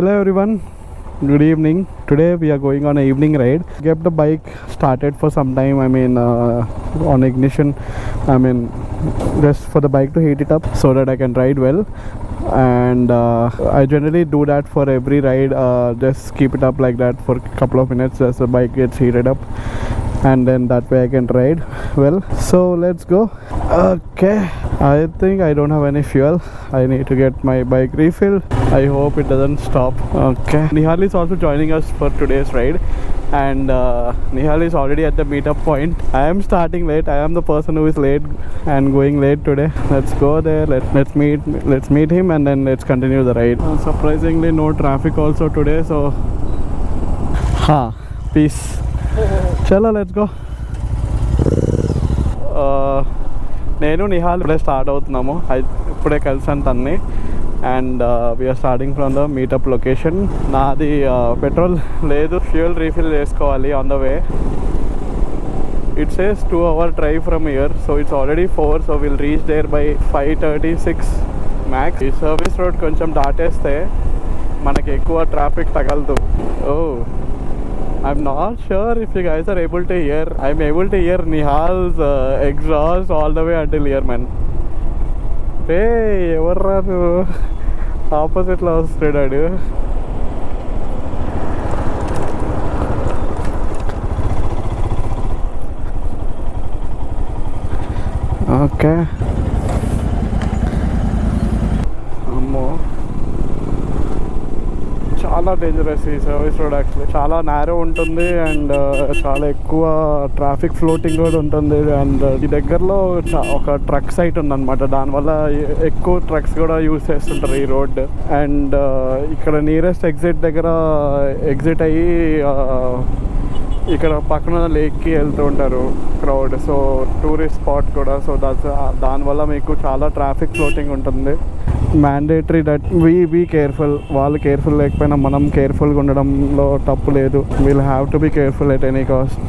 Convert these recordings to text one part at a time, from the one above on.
Hello everyone, good evening. Today we are going on an evening ride. Kept the bike started for some time, on ignition, just for the bike to heat it up so that I can ride well. And I generally do that for every ride, just keep it up like that for a couple of minutes as the bike gets heated up, and then that way I can ride well. So let's go. Okay, I think I don't have any fuel. I need to get my bike refilled. I hope it doesn't stop. Okay, Nihal is also joining us for today's ride, and Nihal is already at the meetup point. I am starting late. I am the person who is late and going late today. Let's go there. Let's meet him, and then let's continue the ride. Surprisingly no traffic also today, so peace. Chalo, let's go. నేను నిహాల్ ఇప్పుడే start అవుతున్నాము. ఇప్పుడే కలిసాను తన్ని, and we're starting from the meetup location. నాది petrol లేదు, fuel refill చేసుకోవాలి on the way. It says 2 hour drive from here, so it's already 4, so will reach there by 5:36 max. ఈ సర్వీస్ రోడ్ కొంచెం దాటేస్తే మనకి ఎక్కువ ట్రాఫిక్ తగలదు. I'm not sure if you guys are able to hear. I'm able to hear Nihal's exhaust all the way until here, man. Hey, evarra nu opposite lo vastadu. Okay. Ammo. చాలా dangerous ఈ service road. Actually చాలా narrow ఉంటుంది, and చాలా ఎక్కువ traffic floating కూడా ఉంటుంది. And ఈ దగ్గరలో ఒక ట్రక్ సైట్ ఉందన్నమాట, దానివల్ల ఎక్కువ ట్రక్స్ కూడా యూజ్ చేస్తుంటారు ఈ రోడ్. అండ్ ఇక్కడ నియరెస్ట్ ఎగ్జిట్ దగ్గర ఎగ్జిట్ అయ్యి ఇక్కడ పక్కన లేక్కి వెళ్తూ ఉంటారు క్రౌడ్. సో టూరిస్ట్ స్పాట్ కూడా. సో దానివల్ల మీకు చాలా ట్రాఫిక్ ఫ్లోటింగ్ ఉంటుంది. Mandatory that we careful. వాళ్ళు కేర్ఫుల్ లేకపోయినా మనం కేర్ఫుల్గా ఉండడంలో తప్పు లేదు. We'll have to be careful at any cost.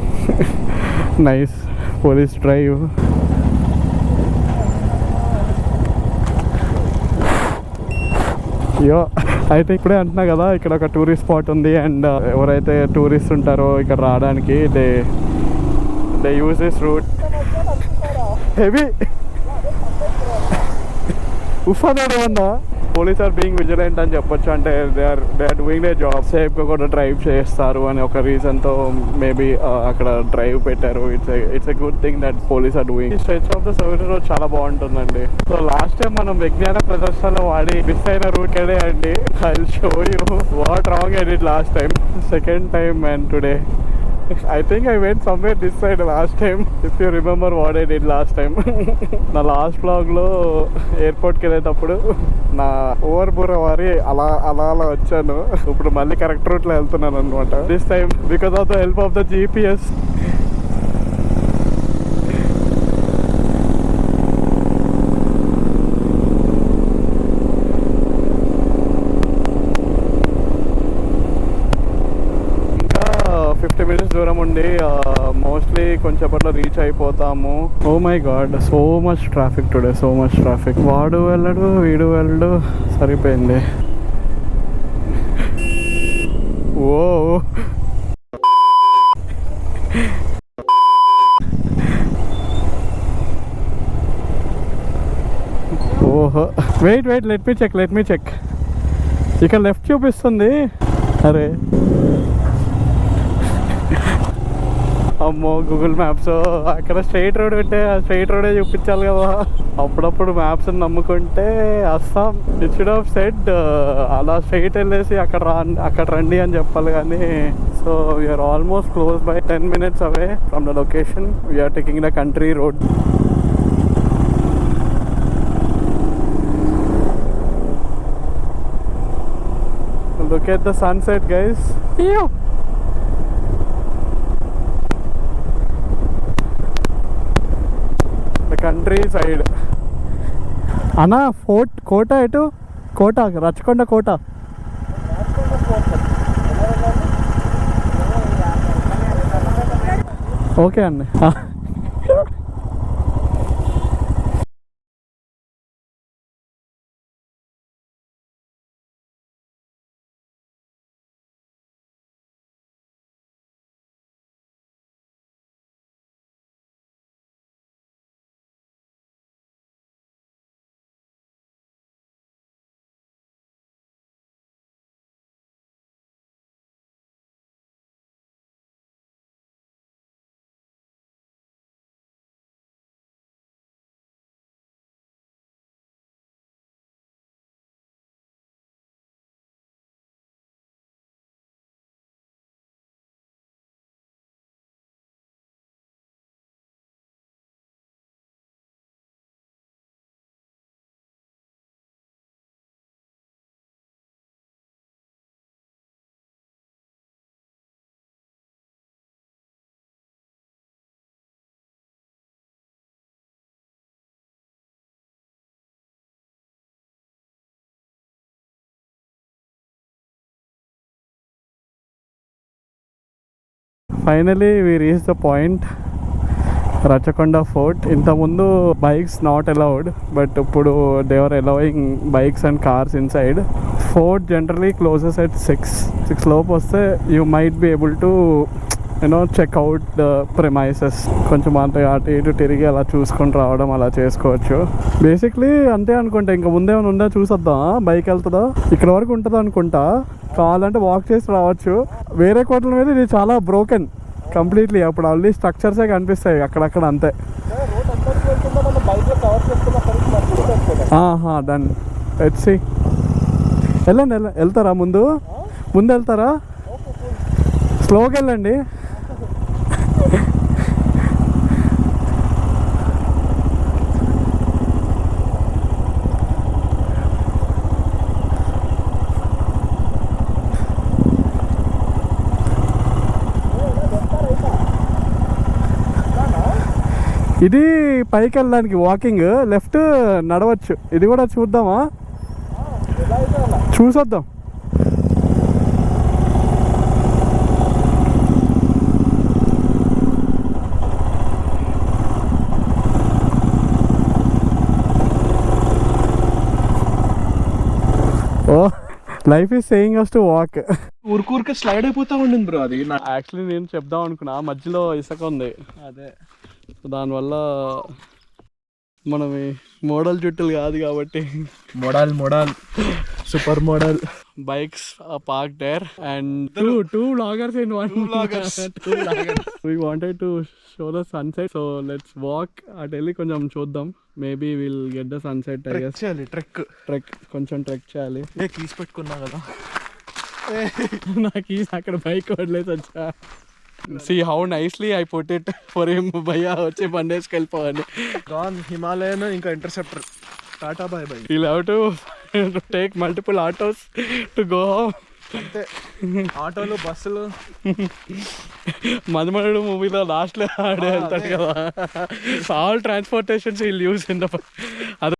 Nice police drive. అయితే ఇప్పుడే అంటున్నా కదా, ఇక్కడ ఒక టూరిస్ట్ స్పాట్ ఉంది, అండ్ ఎవరైతే టూరిస్ట్ ఉంటారో ఇక్కడ రావడానికి they use this route. Heavy ఉఫానా పోలీస్ ఆర్ బీయింగ్ విజిలెంట్ అని చెప్పొచ్చు. అంటే they are doing their job. సేఫ్గా కూడా డ్రైవ్ చేస్తారు అని ఒక రీజన్తో మేబీ అక్కడ డ్రైవ్ పెట్టారు. It's a good thing that police are doing. Stretch of the service road చాలా బాగుంటుందండి. సో లాస్ట్ టైం మనం విజ్ఞాన ప్రదర్శనలో వాడి మిస్ అయిన రూట్ కడే అండి. I will show you what wrong I did last time. Second time and today I think I went somewhere this side last time, if you remember what I did last time. నా last బ్లాగ్లో ఎయిర్పోర్ట్కి వెళ్ళేటప్పుడు నా over బుర్ర వారి అలా వచ్చాను. ఇప్పుడు మళ్ళీ కరెక్ట్ రూట్లో వెళ్తున్నాను అనమాట. This time because of the help of the GPS. దూరం ఉండి మోస్ట్లీ కొంచెంసేపట్లో రీచ్ అయిపోతాము. Oh my god, so much traffic today, so much traffic. వాడు వెళ్ళడు, వీడు వెళ్ళడు, సరిపోయింది. Oh oho, wait let me check. ఇక్కడ లెఫ్ట్ చూపిస్తుంది. అరే అమ్మో, గూగుల్ మ్యాప్స్ అక్కడ స్ట్రైట్ రోడ్ ఉంటే ఆ స్ట్రైట్ రోడే చూపించాలి కదా. అప్పుడప్పుడు మ్యాప్స్ నమ్ముకుంటే అస్సాం. ఇట్ షుడ్ హావ్ సెడ్ అలా స్ట్రైట్ వెళ్ళేసి అక్కడ రండి అని చెప్పాలి కానీ. So we're almost close by 10 minutes away from the location. We're taking the country road. Look at the sunset, guys. Countryside. అన్నా కోట ఎటు? కోట, రచకొండ కోట. ఓకే అండి. Finally we reach the point, Rachakonda Fort. ఇంతకుముందు బైక్స్ నాట్ అలౌడ్, బట్ ఇప్పుడు they are allowing bikes and cars inside. Fort generally closes at 6 లోపు వస్తే you might be able to check out the premises. కొంచెం అంత అటు ఇటు తిరిగి అలా చూసుకొని రావడం అలా చేసుకోవచ్చు. బేసిక్లీ అంతే అనుకుంటా. ఇంకా ముందేమైనా ఉందా చూసొద్దాం. బైక్ వెళ్తుందా, ఇక్కడ వరకు ఉంటుందా అనుకుంటా. కావాలంటే వాక్ చేసి రావచ్చు. వేరే కోట్ల మీద ఇది చాలా బ్రోకెన్ కంప్లీట్లీ. అప్పుడు ఆల్రెడీ స్ట్రక్చర్సే కనిపిస్తాయి అక్కడక్కడ అంతే. డన్. Let's see. వెళ్ళండి వెళ్తారా? ముందు వెళ్తారా? స్లోగా వెళ్ళండి. ఇది పైకి వెళ్ళడానికి వాకింగ్, లెఫ్ట్ నడవచ్చు. ఇది కూడా చూద్దామా? చూసొద్దాం. Oh, life is saying us to walk. ఊరికే స్లైడ్ అయిపోతా ఉండింది బ్రో అది. యాక్చువల్లీ నేను చెప్దాం అనుకున్నా, మధ్యలో ఇసుక ఉంది. అదే దానివల్ల మనం మోడల్ జుట్టులు కాదు కాబట్టి model super model bikes are parked there and two vloggers in one. Two vloggers. We wanted to show the sunset, so let's walk at elli konjam chuddam. Maybe we'll get the sunset. I guess trek koncham trek cheyali. A keys పెట్టుకున్నా కదా, నా keys అక్కడ bike వదిలేసి వచ్చా. See how nicely I put it for him. భయ్యా వచ్చి బండేసుకు వెళ్ళిపోవాలి. Gone Himalayan ఇంకా interceptor. Tata bye by. We'll have to take multiple autos to go home. అంతే, ఆటోలు బస్సులు. మధుమనుడు మూవీలో లాస్ట్లో ఆడే వెళ్తాడు కదా. All transportations will use in the అదే.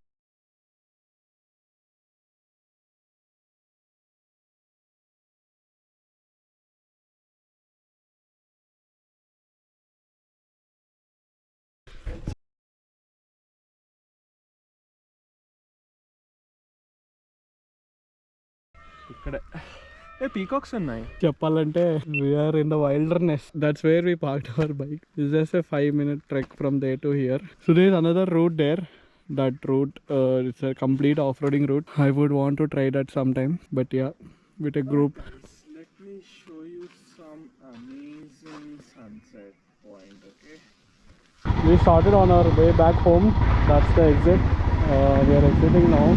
ఇక్కడే పీకాక్స్ ఉన్నాయి. చెప్పాలంటే we're in the wilderness. That's where we parked our bike. It's just a 5-minute trek from there to here. So there is another route there. That route it's a complete off-roading route. I would want to try that sometime, but yeah, with a group. Let me show you some amazing sunset point. Okay, We started on our way back home. That's the exit. We are exiting now.